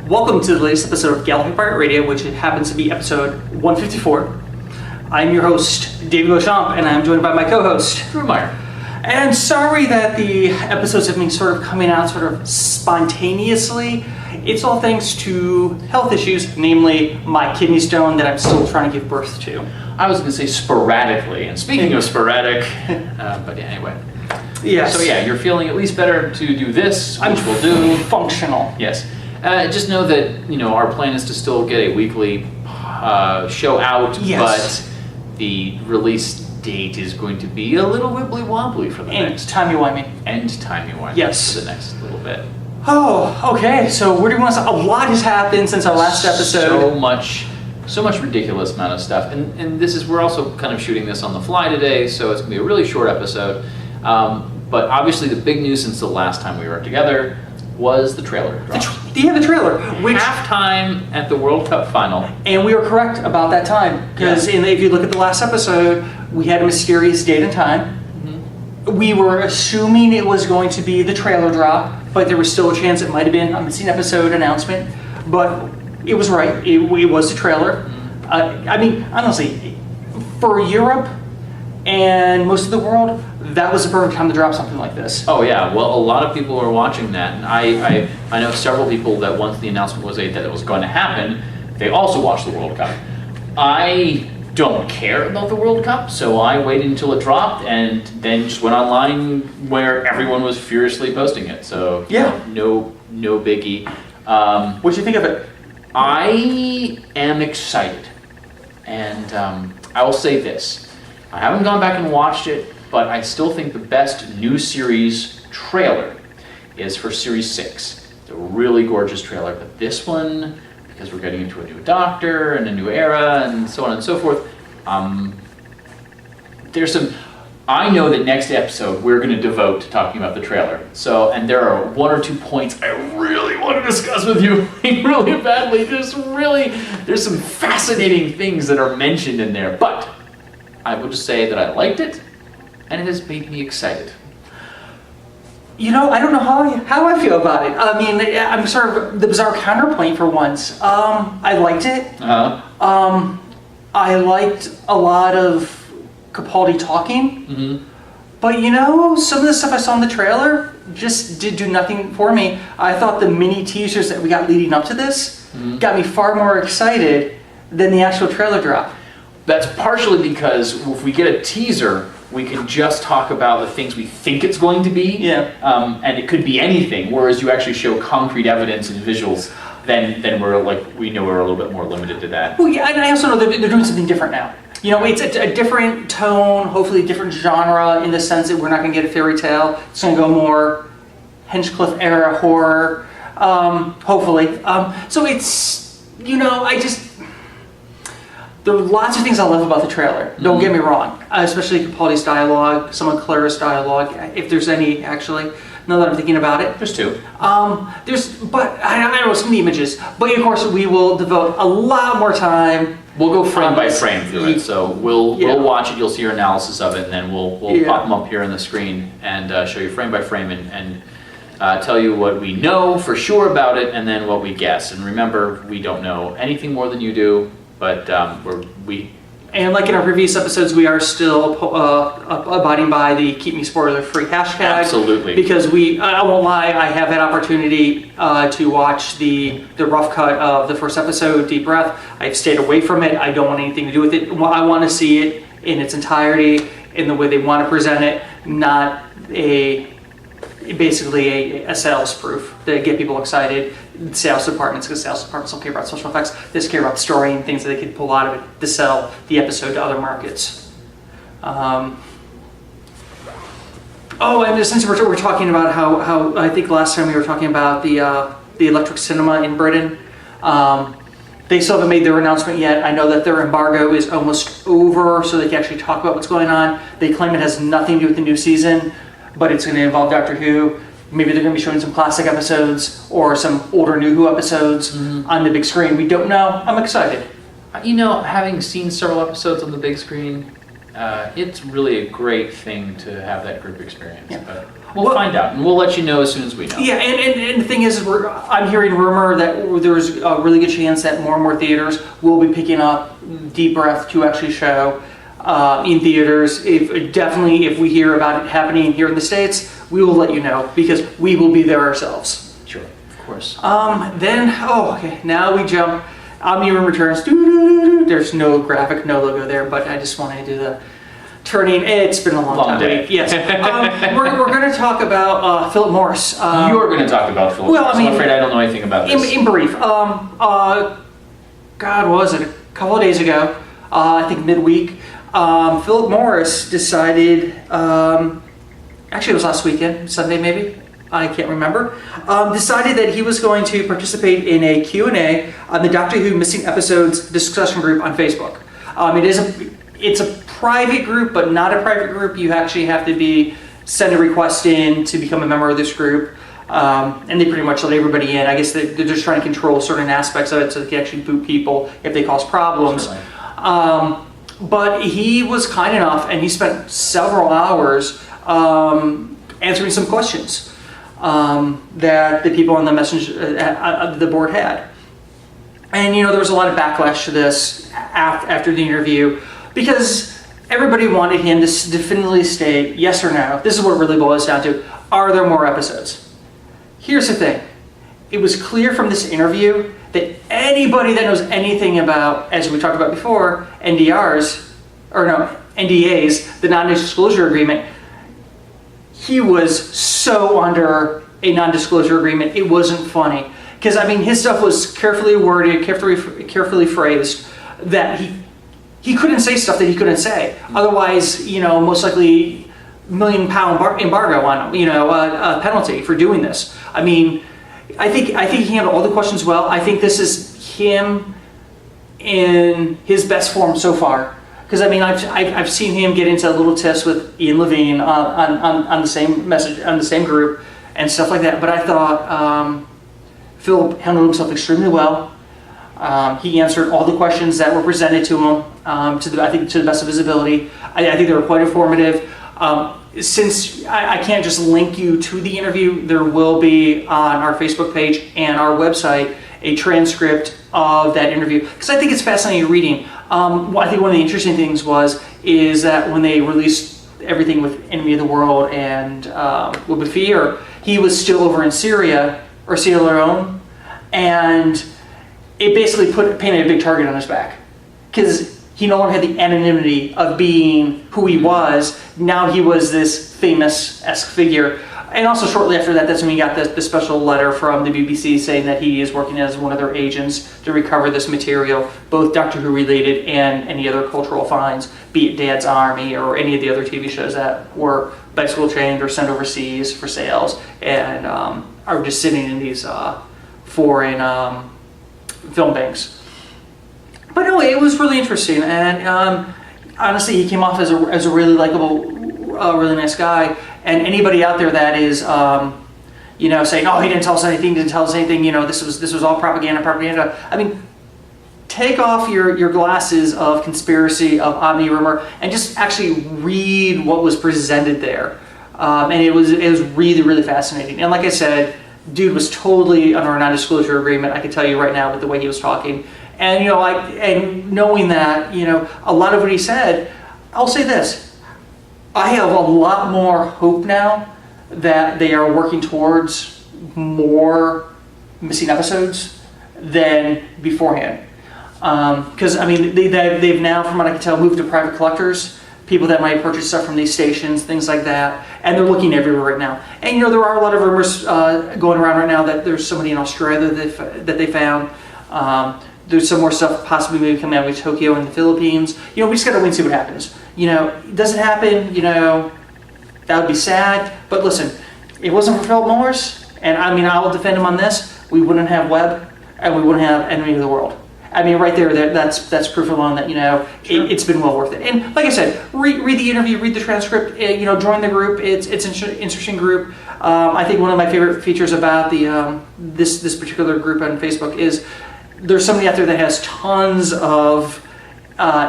Welcome to the latest episode of Galloping Pirate Radio, which happens to be episode 154. I'm your host, David Lachamp, and I'm joined by my co-host, Drew Meyer. And sorry that the episodes have been sort of coming out sort of spontaneously. It's all thanks to health issues, namely my kidney stone that I'm still trying to give birth to. I was going to say sporadically, and speaking of sporadic, but anyway. Yes. So yeah, you're feeling at least better to do this, which we'll do. Functional. Yes. Just know that, our plan is to still get a weekly show out, yes. But the release date is going to be a little wibbly wobbly for the next. Timey-wimey. And timey-wimey. Yes. For the next little bit. Oh, okay. So where do you want to start? A lot has happened since our last episode. So much ridiculous amount of stuff. And we're also kind of shooting this on the fly today, so it's going to be a really short episode. But obviously the big news since the last time we were together was the trailer drop. The trailer. Which halftime at the World Cup final. And we were correct about that time. Because if you look at the last episode, we had a mysterious date and time. Mm-hmm. We were assuming it was going to be the trailer drop, but there was still a chance it might have been a missing episode announcement. But it was right. It was the trailer. Mm-hmm. Honestly, for Europe and most of the world, that was the perfect time to drop something like this. Oh yeah, well a lot of people were watching that, and I know several people that once the announcement was made that it was going to happen, they also watched the World Cup. I don't care about the World Cup, so I waited until it dropped and then just went online where everyone was furiously posting it. So yeah, no biggie. What do you think of it? I am excited, and I will say this. I haven't gone back and watched it, but I still think the best new series trailer is for Series 6. It's a really gorgeous trailer, but this one, because we're getting into a new Doctor and a new era and so on and so forth, I know that next episode we're going to devote to talking about the trailer. So, and there are one or two points I really want to discuss with you really badly. There's some fascinating things that are mentioned in there, but I will just say that I liked it, and it has made me excited. I don't know how I feel about it. I'm sort of the bizarre counterpoint for once. I liked it. Uh-huh. I liked a lot of Capaldi talking. Mm-hmm. But some of the stuff I saw in the trailer just did do nothing for me. I thought the mini teasers that we got leading up to this got me far more excited than the actual trailer drop. That's partially because if we get a teaser, we can just talk about the things we think it's going to be. Yeah. And it could be anything, whereas you actually show concrete evidence and visuals, then we know we're a little bit more limited to that. Well, yeah, and I also know that they're doing something different now. It's a different tone, hopefully a different genre in the sense that we're not going to get a fairy tale. It's going to go more Hinchcliffe era horror, hopefully. So it's, there are lots of things I love about the trailer. Don't get me wrong, especially Capaldi's dialogue, some of Clara's dialogue, if there's any actually. Now that I'm thinking about it, There's two. But I don't know some of the images. But of course, we will devote a lot more time. We'll go frame by frame through it. So we'll watch it. You'll see your analysis of it, and then we'll pop them up here on the screen and show you frame by frame and tell you what we know for sure about it, and then what we guess. And remember, we don't know anything more than you do. But and like in our previous episodes, we are still abiding by the keep me spoiler free hashtag. Absolutely. Because I won't lie, I have had opportunity to watch the rough cut of the first episode, Deep Breath. I've stayed away from it. I don't want anything to do with it. I want to see it in its entirety, in the way they want to present it, not basically a sales proof to get people excited. Sales departments, because sales departments don't care about special effects. They just care about the story and things that they could pull out of it to sell the episode to other markets. And since we're talking about how I think last time we were talking about the electric cinema in Britain, they still haven't made their announcement yet. I know that their embargo is almost over, so they can actually talk about what's going on. They claim it has nothing to do with the new season, but it's going to involve Doctor Who. Maybe they're going to be showing some classic episodes or some older New Who episodes on the big screen. We don't know. I'm excited. Having seen several episodes on the big screen, it's really a great thing to have that group experience. Yeah. But We'll find out, and we'll let you know as soon as we know. Yeah, and the thing is, I'm hearing rumor that there's a really good chance that more and more theaters will be picking up Deep Breath to actually show in theaters. If we hear about it happening here in the States, we will let you know, because we will be there ourselves. Sure, of course. Now we jump. Omni-Rumor returns. There's no graphic, no logo there, but I just wanted to do the turning. It's been a long day. Yes. We're going to talk about Phillip Morris. You're going to talk about Phillip Morris. I'm afraid I don't know anything about this. In brief, what was it? A couple of days ago, I think midweek, Phillip Morris decided, actually it was last weekend, Sunday maybe, I can't remember, decided that he was going to participate in a Q&A on the Doctor Who Missing Episodes discussion group on Facebook. It's a private group, but not a private group. You actually have to send a request in to become a member of this group, and they pretty much let everybody in. I guess they're just trying to control certain aspects of it so they can actually boot people if they cause problems. But he was kind enough, and he spent several hours answering some questions that the people on the the board had. And there was a lot of backlash to this after the interview, because everybody wanted him to definitively state yes or no. This is what it really boils down to. Are there more episodes? Here's the thing. It was clear from this interview that anybody that knows anything about, as we talked about before, NDAs, the non-disclosure agreement, he was so under a non-disclosure agreement, it wasn't funny. Because, his stuff was carefully worded, carefully phrased, that he couldn't say stuff that he couldn't say. Otherwise, most likely £1 million embargo on him, a penalty for doing this. I think he handled all the questions well. I think this is him in his best form so far. Because I've seen him get into little tiffs with Ian Levine on the same message, on the same group, and stuff like that. But I thought Phillip handled himself extremely well. He answered all the questions that were presented to him to the best of his ability. I think they were quite informative. Since I can't just link you to the interview, there will be on our Facebook page and our website a transcript of that interview, because I think it's fascinating reading. I think one of the interesting things is that when they released everything with Enemy of the World and with Fear, he was still over in Syria, or Sierra Leone, and it basically painted a big target on his back, because he no longer had the anonymity of being who he was. Now he was this famous-esque figure. And also shortly after that, that's when we got the special letter from the BBC saying that he is working as one of their agents to recover this material, both Doctor Who related and any other cultural finds, be it Dad's Army or any of the other TV shows that were bicycle chained or sent overseas for sales and are just sitting in these foreign film banks. But no, it was really interesting, and honestly, he came off as a really likable, really nice guy. And anybody out there that is, saying, "Oh, he didn't tell us anything," this was all propaganda. Take off your glasses of conspiracy, of Omni-Rumor, and just actually read what was presented there. And it was really, really fascinating. And like I said, dude was totally under a non-disclosure agreement. I can tell you right now with the way he was talking. And and knowing that, a lot of what he said, I'll say this. I have a lot more hope now that they are working towards more missing episodes than beforehand. Because they've now, from what I can tell, moved to private collectors, people that might purchase stuff from these stations, things like that, and they're looking everywhere right now. And there are a lot of rumors going around right now that there's somebody in Australia that they found. There's some more stuff possibly maybe coming out of Tokyo and the Philippines. We just gotta wait and see what happens. Does it happen? That would be sad. But listen, it wasn't for Phillip Morris, and I will defend him on this. We wouldn't have Webb, and we wouldn't have Enemy of the World. Right there, that's proof alone that Sure. it's been well worth it. And like I said, read the interview, read the transcript. Join the group. It's an interesting group. I think one of my favorite features about the this particular group on Facebook is there's somebody out there that has tons of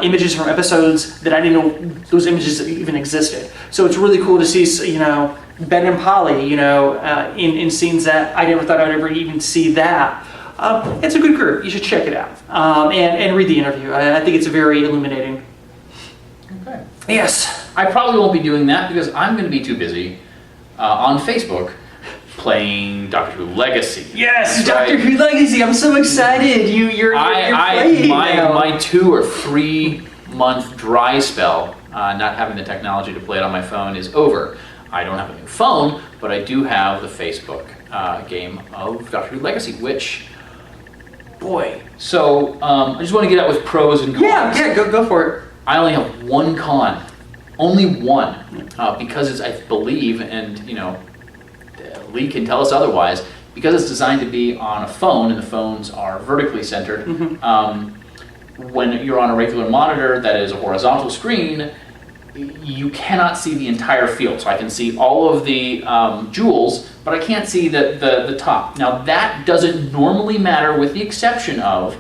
images from episodes that I didn't know those images even existed. So it's really cool to see Ben and Polly, in scenes that I never thought I'd ever even see that. It's a good group. You should check it out and read the interview. I think it's very illuminating. Okay. Yes. I probably won't be doing that because I'm going to be too busy on Facebook playing Doctor Who Legacy. Yes, Doctor Who Legacy. I'm so excited. You're playing now. My 2 or 3 month dry spell, not having the technology to play it on my phone, is over. I don't have a new phone, but I do have the Facebook game of Doctor Who Legacy, which, boy. So I just want to get out with pros and cons. Yeah, go for it. I only have one con, only one, because it's, I believe, and Lee can tell us otherwise, because it's designed to be on a phone, and the phones are vertically centered. When you're on a regular monitor that is a horizontal screen, you cannot see the entire field. So I can see all of the jewels, but I can't see the top. Now that doesn't normally matter, with the exception of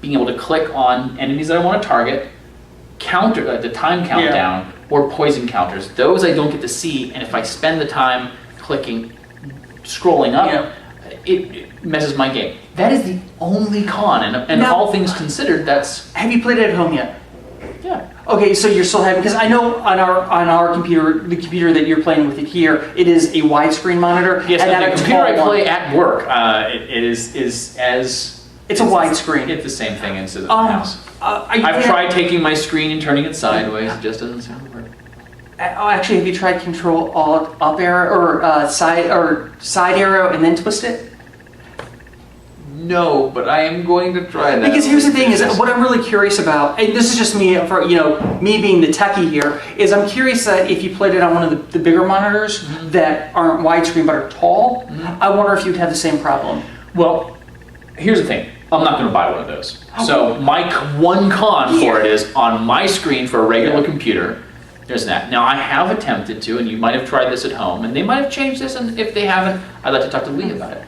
being able to click on enemies that I want to target, counter the time countdown, or poison counters. Those I don't get to see, and if I spend the time scrolling up, it messes my game. That is the only con, and now, all things considered, that's... Have you played it at home yet? Yeah. Okay, so you're still having, because I know on our computer, the computer that you're playing with it here, it is a widescreen monitor. Yes, and the computer I play at work, it is as... It's a widescreen. It's the same thing instead of the house. I've tried taking my screen and turning it sideways. It just doesn't seem to work. Actually, have you tried Control Alt Up arrow or side arrow and then twist it? No, but I am going to try that. Because here's the thing: is what I'm really curious about, and this is just me, for me being the techie here, is I'm curious that if you played it on one of the bigger monitors that aren't widescreen but are tall, I wonder if you'd have the same problem. Well, here's the thing. I'm not going to buy one of those. So my one con for it is on my screen for a regular computer. There's that. Now I have attempted to, and you might have tried this at home, and they might have changed this, and if they haven't, I'd like to talk to Lee about it.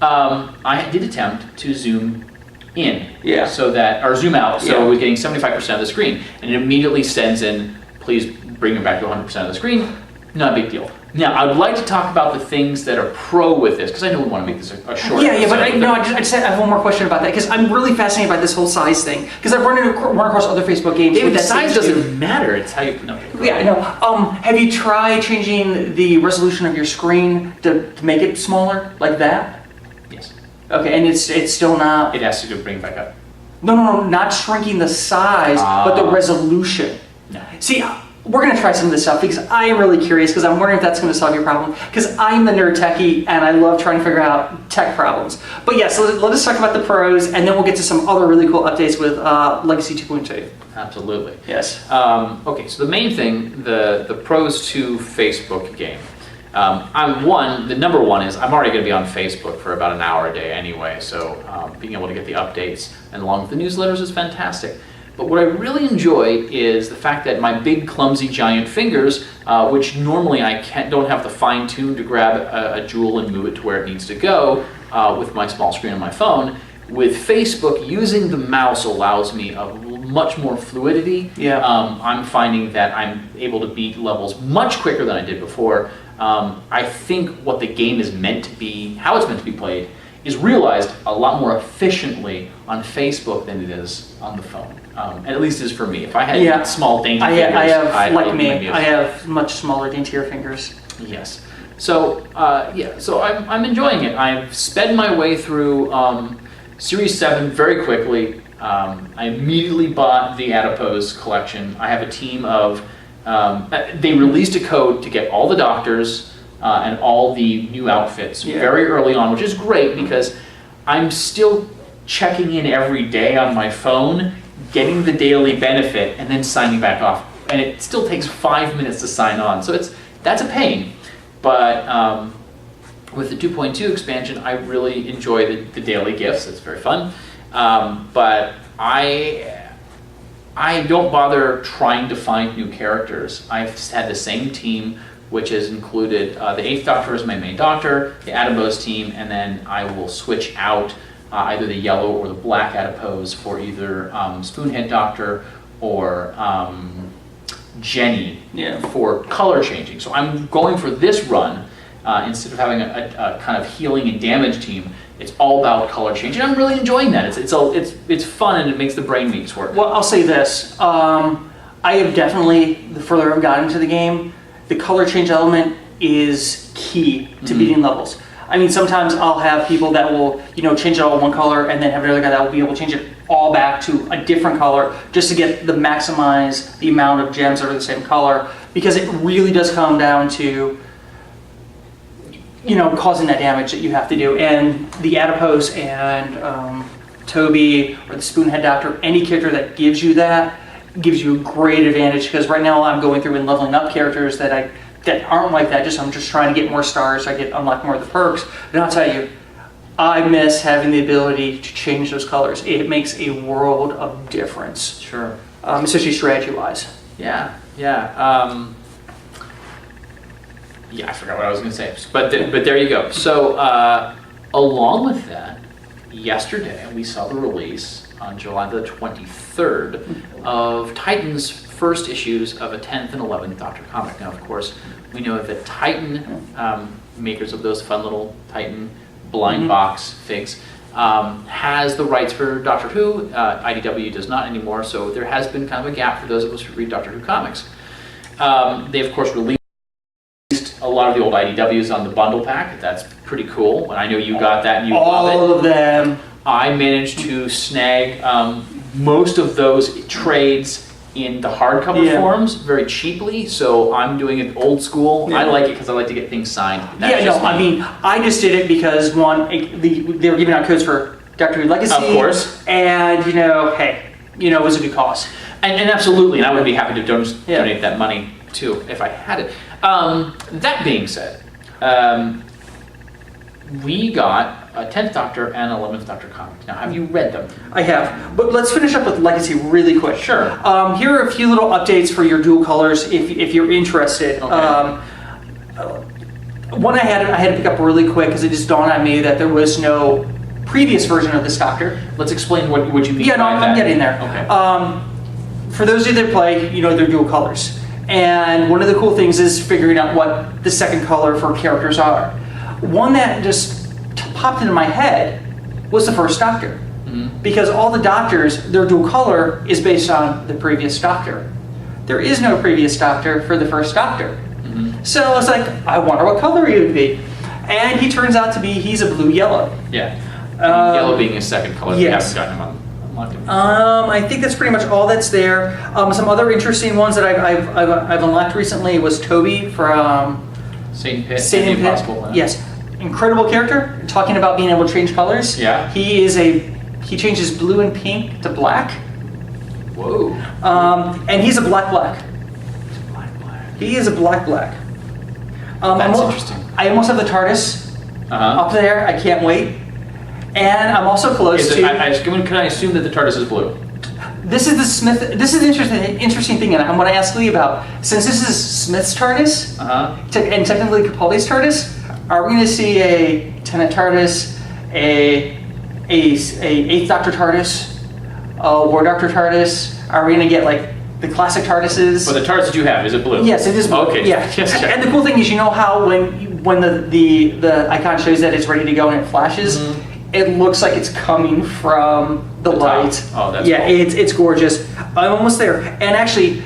I did attempt to zoom in, or zoom out, so we're getting 75% of the screen, and it immediately sends in, please bring it back to 100% of the screen. Not a big deal. Now, I would like to talk about the things that are pro with this, because I know we want to make this a short episode. But I just have one more question about that, because I'm really fascinated by this whole size thing, because I've run across other Facebook games. David, the size doesn't matter. It's how you... No. Yeah, I know. Have you tried changing the resolution of your screen to make it smaller, like that? Yes. Okay, and it's still not... It has to bring it back up. No, not shrinking the size, but the resolution. No. See, we're going to try some of this stuff because I am really curious, because I'm wondering if that's going to solve your problem, because I'm the nerd techie and I love trying to figure out tech problems. But yeah, so let us talk about the pros, and then we'll get to some other really cool updates with Legacy 2.2. Absolutely. Yes. Okay, so the main thing, the pros to Facebook game. The number one is I'm already going to be on Facebook for about an hour a day anyway, so being able to get the updates and along with the newsletters is fantastic. But what I really enjoy is the fact that my big, clumsy, giant fingers, which normally I don't have the fine tune to grab a jewel and move it to where it needs to go with my small screen on my phone, with Facebook, using the mouse allows me a much more fluidity. Yeah. I'm finding that I'm able to beat levels much quicker than I did before. I think what the game is meant to be, how it's meant to be played, is realized a lot more efficiently on Facebook than it is on the phone. And at least is for me. If I had small, dainty fingers, I have much smaller, daintier fingers. Yes. So, so I'm enjoying it. I've sped my way through Series 7 very quickly. I immediately bought the Adipose collection. I have a team of... they released a code to get all the doctors and all the new outfits very early on, which is great because I'm still checking in every day on my phone, getting the daily benefit, and then signing back off. And it still takes 5 minutes to sign on. So that's a pain. But with the 2.2 expansion, I really enjoy the daily gifts. It's very fun. But I don't bother trying to find new characters. I've had the same team, which has included the 8th Doctor as my main Doctor, the Adipose team, and then I will switch out either the yellow or the black Adipose for either Spoonhead Doctor or Jenny Yeah. for color changing. So I'm going for this run, instead of having a kind of healing and damage team, it's all about color change, and I'm really enjoying that. It's fun, and it makes the brain meats work. Well, I'll say this. I have definitely, the further I've gotten into the game, the color change element is key to beating levels. I mean, sometimes I'll have people that will, change it all one color, and then have another guy that will be able to change it all back to a different color just to get maximize the amount of gems that are the same color, because it really does come down to causing that damage that you have to do. And the Adipose and Toby or the Spoonhead Doctor, any character that gives you that, gives you a great advantage, because right now I'm going through and leveling up characters that aren't like that. I'm just trying to get more stars so I get unlock more of the perks. And I'll tell you, I miss having the ability to change those colors. It makes a world of difference. Sure. Especially strategy-wise. Yeah. I forgot what I was going to say, but there you go. So along with that, yesterday we saw the release on July the 23rd of Titan's first issues of a 10th and 11th Doctor comic. Now, of course, we know that Titan, makers of those fun little Titan blind box figs, has the rights for Doctor Who. IDW does not anymore, so there has been kind of a gap for those of us who read Doctor Who comics. They, of course, released a lot of the old IDWs on the bundle pack. That's pretty cool. And I know you got that and you love it. All of them. I managed to snag most of those trades in the hardcover forms very cheaply, so I'm doing it old school. I like it because I like to get things signed. I just did it because they were giving out codes for Doctor Who Legacy. Of course. And, it was a good cause. And absolutely, and I would be happy to donate that money too if I had it. That being said, we got a 10th Doctor and 11th Doctor comic. Now, have you read them? I have, but let's finish up with Legacy really quick. Sure. Here are a few little updates for your dual colors if you're interested. Okay. One I had to pick up really quick because it just dawned on me that there was no previous version of this Doctor. Let's explain what you mean by that. I'm getting there. Okay. For those of you that play, they're dual colors. And one of the cool things is figuring out what the second color for characters are. One that just popped into my head was the first Doctor. Because all the Doctors, their dual color is based on the previous Doctor. There is no previous Doctor for the first Doctor. So I was like, I wonder what color he would be. And he turns out to be, he's a blue-yellow. Yeah. Yellow being his second color. Yes. We haven't gotten him unlocked him. I think that's pretty much all that's there. Some other interesting ones that I've unlocked recently was Toby from Satan Pit. Satan and the Impossible Planet. Yes. Incredible character. Talking about being able to change colors. Yeah. He changes blue and pink to black. Whoa. And he's a black. He is a black. That's interesting. I almost have the TARDIS up there. I can't wait. And I'm also close to. Can I assume that the TARDIS is blue? This is the Smith. This is an interesting thing, and I'm going to ask Lee about. Since this is Smith's TARDIS, and technically Capaldi's TARDIS, are we going to see a Tennant TARDIS, a 8th Doctor TARDIS, a War Doctor TARDIS? Are we going to get like the classic TARDISes? But the TARDIS that you have, is it blue? Yes, it is blue. Okay. Yeah. And the cool thing is, how when the icon shows that it's ready to go and it flashes, it looks like it's coming from the light. Top. Oh, that's cool. It's gorgeous. I'm almost there. And actually,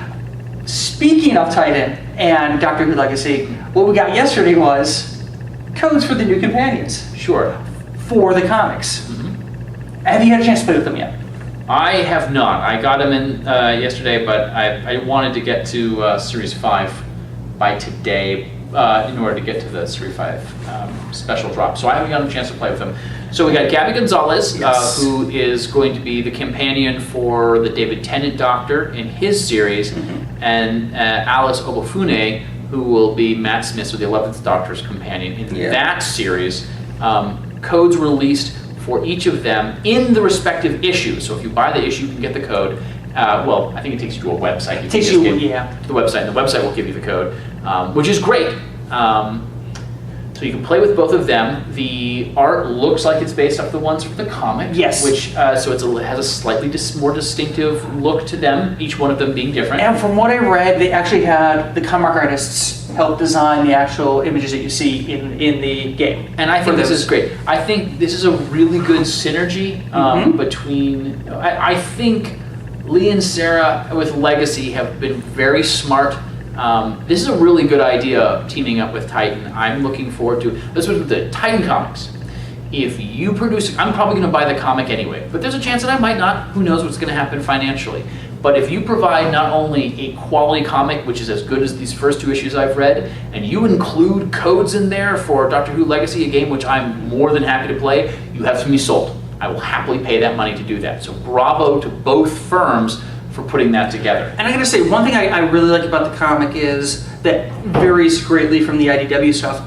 speaking of Titan and Doctor Who Legacy, what we got yesterday was codes for the new companions. Sure. For the comics. Have you had a chance to play with them yet? I have not. I got them in yesterday, but I wanted to get to Series 5 by today in order to get to the Series 5 special drop. So I haven't gotten a chance to play with them. So we got Gabby Gonzalez, who is going to be the companion for the David Tennant Doctor in his series, and Alice Obafune, who will be Matt Smith, so the 11th Doctor's companion in that series. Codes released for each of them in the respective issues. So if you buy the issue, you can get the code. Well, I think it takes you to a website. It takes you, the website, and the website will give you the code, which is great. So So you can play with both of them. The art looks like it's based off the ones from the comic. Yes. Which so it has a slightly more distinctive look to them. Each one of them being different. And from what I read, they actually had the comic artists help design the actual images that you see in the game. And I think this is great. I think this is a really good synergy between. I think Lee and Sarah with Legacy have been very smart. This is a really good idea, teaming up with Titan. I'm looking forward to this was with the Titan comics. If you produce, I'm probably going to buy the comic anyway, but there's a chance that I might not. Who knows what's going to happen financially? But if you provide not only a quality comic, which is as good as these first 2 issues I've read, and you include codes in there for Doctor Who Legacy, a game which I'm more than happy to play, you have me sold. I will happily pay that money to do that. So bravo to both firms for putting that together. And I gotta say, one thing I really like about the comic is that varies greatly from the IDW stuff.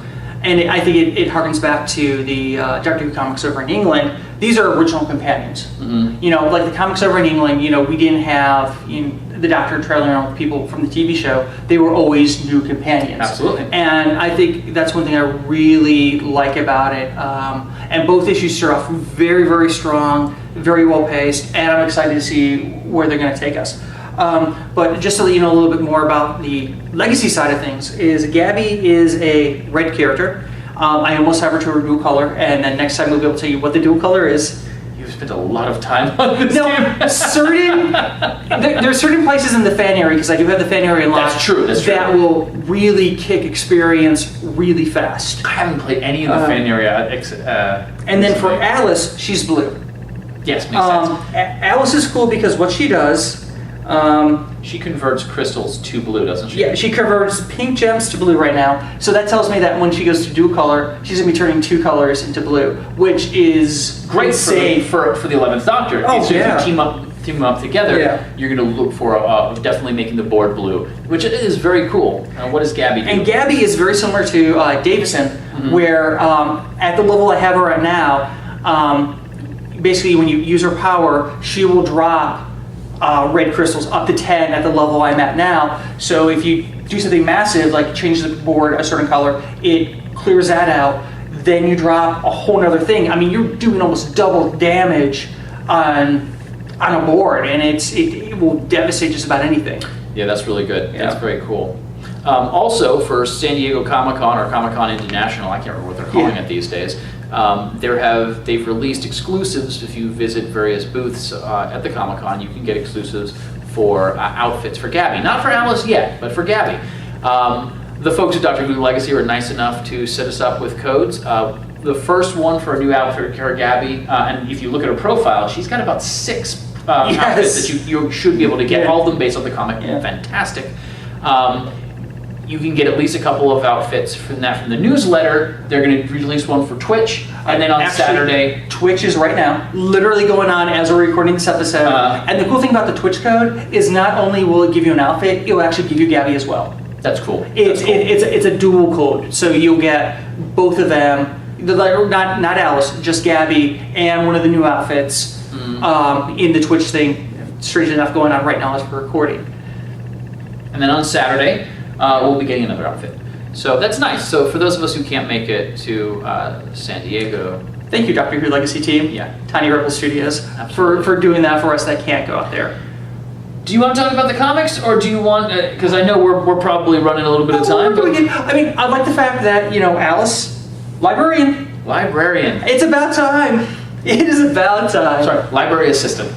And I think it harkens back to the Doctor Who comics over in England. These are original companions. You know, like the comics over in England, you know, we didn't have the Doctor trailing around with people from the TV show. They were always new companions. Absolutely. And I think that's one thing I really like about it. And both issues start off very, very strong, very well paced, and I'm excited to see where they're going to take us. But just to let you know a little bit more about the Legacy side of things, is Gabby is a red character. I almost have her to a dual color, and then next time we'll be able to tell you what the dual color is. You've spent a lot of time on this game. There's certain places in the fan area, because I do have the fan area unlocked. That's true. That will really kick experience really fast. I haven't played any in the fan area. And then for Alice, she's blue. Yes, makes sense. Alice is cool because what she does. She converts crystals to blue, doesn't she? Yeah, she converts pink gems to blue right now. So that tells me that when she goes to dual color, she's going to be turning 2 colors into blue, which is great for the 11th Doctor. Oh, so yeah. if you team them up together, Yeah. you're going to look for definitely making the board blue, which is very cool. What does Gabby do? And Gabby is very similar to Davison, where at the level I have her at now, basically when you use her power, she will drop red crystals up to 10 at the level I'm at now. So if you do something massive, like change the board a certain color, it clears that out. Then you drop a whole other thing. I mean, you're doing almost double damage on a board, and it will devastate just about anything. Yeah, that's really good. Yeah. That's very cool. Also, for San Diego Comic-Con or Comic-Con International, I can't remember what they're calling it these days, they've released exclusives. If you visit various booths at the Comic-Con, you can get exclusives for outfits for Gabby. Not for Alice yet, but for Gabby. The folks at Doctor Who Legacy were nice enough to set us up with codes. The first one for a new outfit for Gabby, and if you look at her profile, she's got about 6 outfits that you should be able to get, all of them based on the comic. Fantastic. You can get at least a couple of outfits from the newsletter. They're going to release one for Twitch, and then on Saturday, Twitch is right now literally going on as we're recording this episode. And the cool thing about the Twitch code is not only will it give you an outfit, it will actually give you Gabby as well. That's cool. It's a dual code, so you'll get both of them. Not Alice, just Gabby, and one of the new outfits in the Twitch thing. Strange enough, going on right now as we're recording. And then on Saturday, we'll be getting another outfit. So that's nice. So for those of us who can't make it to San Diego, thank you, Doctor Who Legacy team. Yeah. Tiny Rebel Studios for doing that for us that can't go out there. Do you want to talk about the comics, or do you want? Because I know we're probably running a little bit of time. I mean, I like the fact that Alice, librarian. It's about time. It is about time. Sorry, library assistant.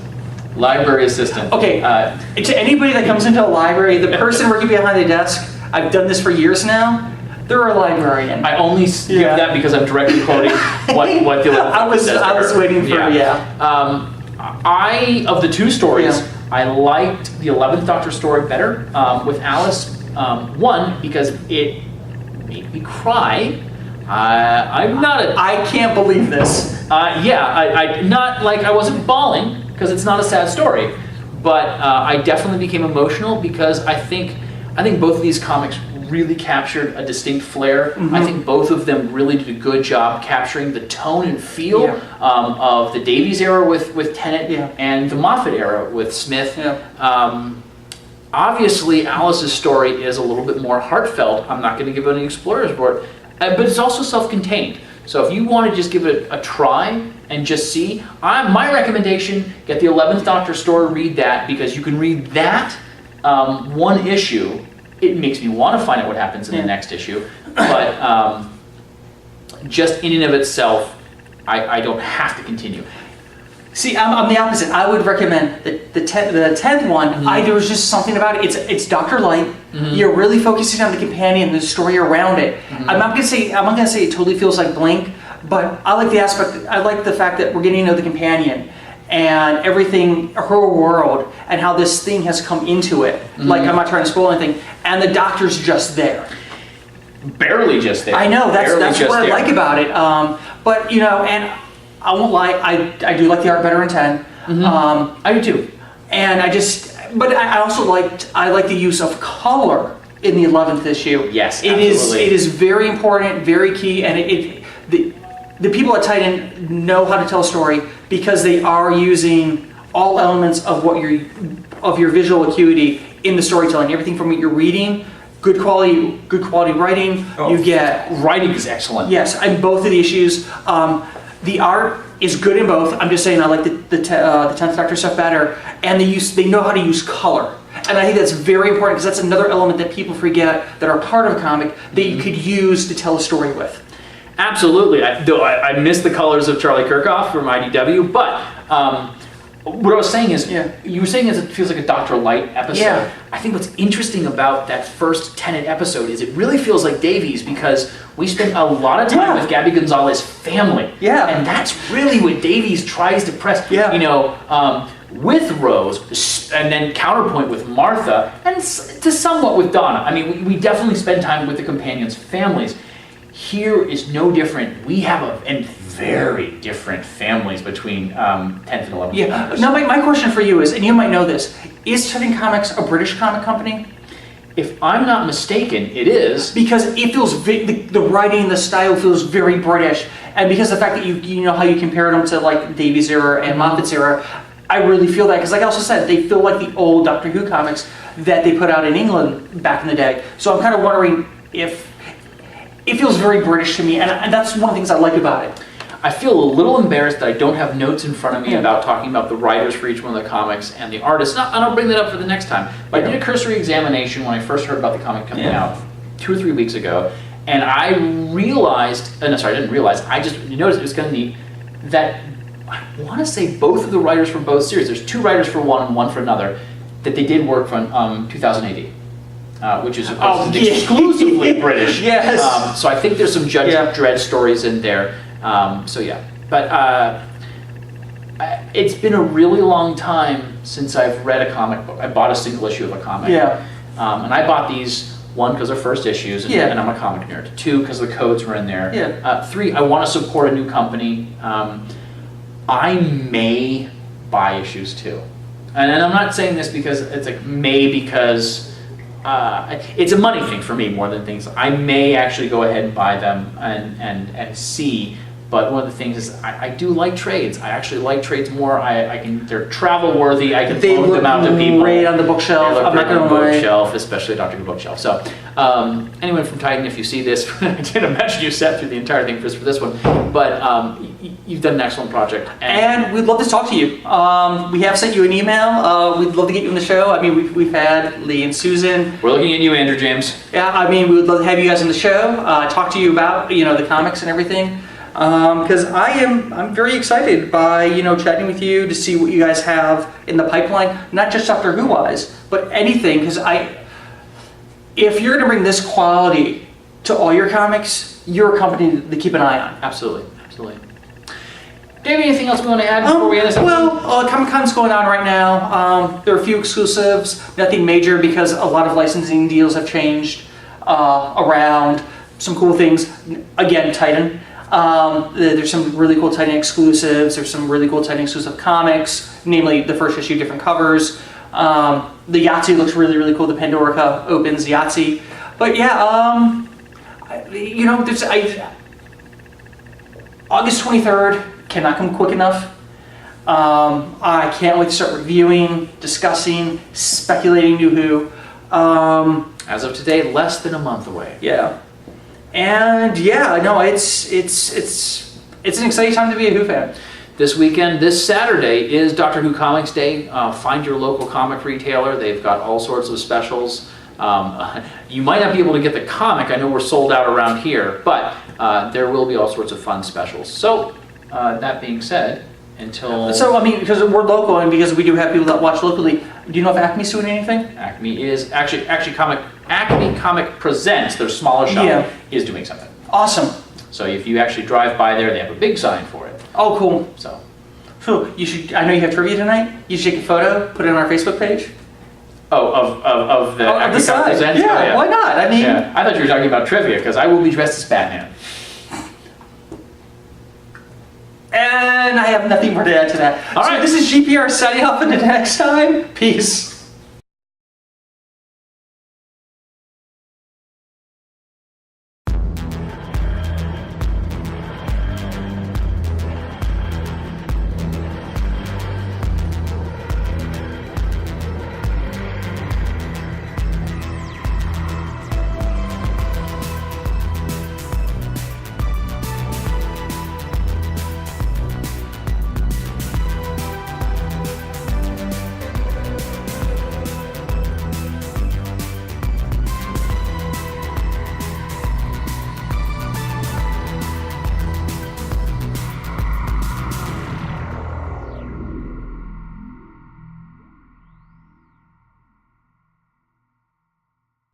Okay. To anybody that comes into a library, the person working behind the desk, I've done this for years now. They're a librarian. I only give that because I'm directly quoting what the I was waiting for of the 2 stories, I liked the 11th Doctor story better with Alice. One, because it made me cry. I can't believe this. I not like I wasn't bawling because it's not a sad story, but I definitely became emotional because I think both of these comics really captured a distinct flair. I think both of them really did a good job capturing the tone and feel of the Davies era with Tennant and the Moffat era with Smith. Obviously, Alice's story is a little bit more heartfelt. I'm not going to give any spoilers for it. but it's also self-contained. So if you want to just give it a try and just see, my recommendation, get the 11th Doctor story, read that, because you can read that one issue. It makes me want to find out what happens in the next issue, but just in and of itself, I don't have to continue. See, I'm the opposite. I would recommend the 10th one. There was just something about it. It's Dr. Light. You're really focusing on the companion, the story around it. I'm not gonna say it totally feels like Blink, but I like the aspect. I like the fact that we're getting to know the companion and everything, her world, and how this thing has come into it. Like, I'm not trying to spoil anything. And the Doctor's just there. Barely just there. I know, that's what I like about it. But, and I won't lie, I do like the art better in 10. I do too. And I also like the use of color in the 11th issue. Yes, absolutely. It is very important, very key, and the people at Titan know how to tell a story because they are using all elements of your visual acuity in the storytelling. Everything from what you're reading, good quality writing. You get writing is excellent. Yes, in both of the issues. The art is good in both. I'm just saying I like the 10th Doctor stuff better, and they know how to use color. And I think that's very important because that's another element that people forget that are part of a comic that you could use to tell a story with. Absolutely. I miss the colors of Charlie Kirkhoff from IDW, but what I was saying is, you were saying it feels like a Dr. Light episode. Yeah. I think what's interesting about that first Tennant episode is it really feels like Davies because we spent a lot of time with Gabby Gonzalez's family. Yeah. And that's really what Davies tries to press. Yeah. With Rose, and then counterpoint with Martha, and to somewhat with Donna. I mean, we definitely spend time with the companions' families. Here is no different. We have very different families between 10th and 11th. Yeah. Now, my question for you is, and you might know this, is Titan Comics a British comic company? If I'm not mistaken, it is. Because it feels, the writing, the style feels very British. And because the fact that you know how you compared them to like Davies' era and Moffat's era, I really feel that. Because like I also said, they feel like the old Doctor Who comics that they put out in England back in the day. So I'm kind of wondering if it feels very British to me. And that's one of the things I like about it. I feel a little embarrassed that I don't have notes in front of me about talking about the writers for each one of the comics and the artists. And I'll bring that up for the next time. But I did a cursory examination when I first heard about the comic coming out 2 or 3 weeks ago. And I realized, I didn't realize, I just noticed it was kind of neat that I want to say both of the writers for both series, there's 2 writers for one and 1 for another, that they did work from 2000 AD. Which is of course exclusively British. Yes. So I think there's some Judge Dredd stories in there. But it's been a really long time since I've read a comic book. I bought a single issue of a comic. Yeah. And I bought these, 1, because they're first issues, and I'm a comic nerd. 2, because the codes were in there. Yeah. 3, I want to support a new company. I may buy issues 2. And I'm not saying this because it's like because it's a money thing for me more than things. I may actually go ahead and buy them and see. But one of the things is I do like trades. I actually like trades more. They're travel worthy. I can loan them out to people. Great on the bookshelf. They look great on the bookshelf, especially Dr. Who bookshelf. So anyone from Titan, if you see this, I didn't imagine you sat through the entire thing for this one. But you've done an excellent project. And we'd love to talk to you. We have sent you an email. We'd love to get you on the show. I mean, we've had Lee and Susan. We're looking at you, Andrew James. Yeah, I mean, we would love to have you guys on the show. Talk to you about the comics and everything. Because I'm very excited by chatting with you to see what you guys have in the pipeline, not just Doctor Who wise, but anything. Because if you're going to bring this quality to all your comics, you're a company to keep an eye on. Absolutely. Do you have anything else we want to add before we end this episode? Well, Comic-Con's going on right now. There are a few exclusives, nothing major because a lot of licensing deals have changed around. Some cool things. Again, Titan. There's some really cool Titan exclusives. There's some really cool Titan exclusive comics, namely the first issue, different covers. The Yahtzee looks really, really cool. The Pandorica opens Yahtzee. But yeah, there's August 23rd cannot come quick enough. I can't wait to start reviewing, discussing, speculating New Who. As of today, less than a month away. Yeah. And yeah, no, it's an exciting time to be a Who fan. This weekend, this Saturday, is Doctor Who Comics Day. Find your local comic retailer. They've got all sorts of specials. You might not be able to get the comic. I know we're sold out around here, but there will be all sorts of fun specials. So, that being said, until... So, I mean, because we're local and because we do have people that watch locally, do you know if Acme's doing anything? Acme is... Actually, Acme Comic Presents, their smaller shop, is doing something. Awesome. So if you actually drive by there, they have a big sign for it. Oh, cool. So you should. I know you have trivia tonight. You should take a photo, put it on our Facebook page. Oh, of the Acme the Comic Presents? Yeah, Oh, yeah, why not? I mean, yeah. I thought you were talking about trivia because I will be dressed as Batman. And I have nothing more to add to that. All So right. this is GPR signing off until next time. Peace.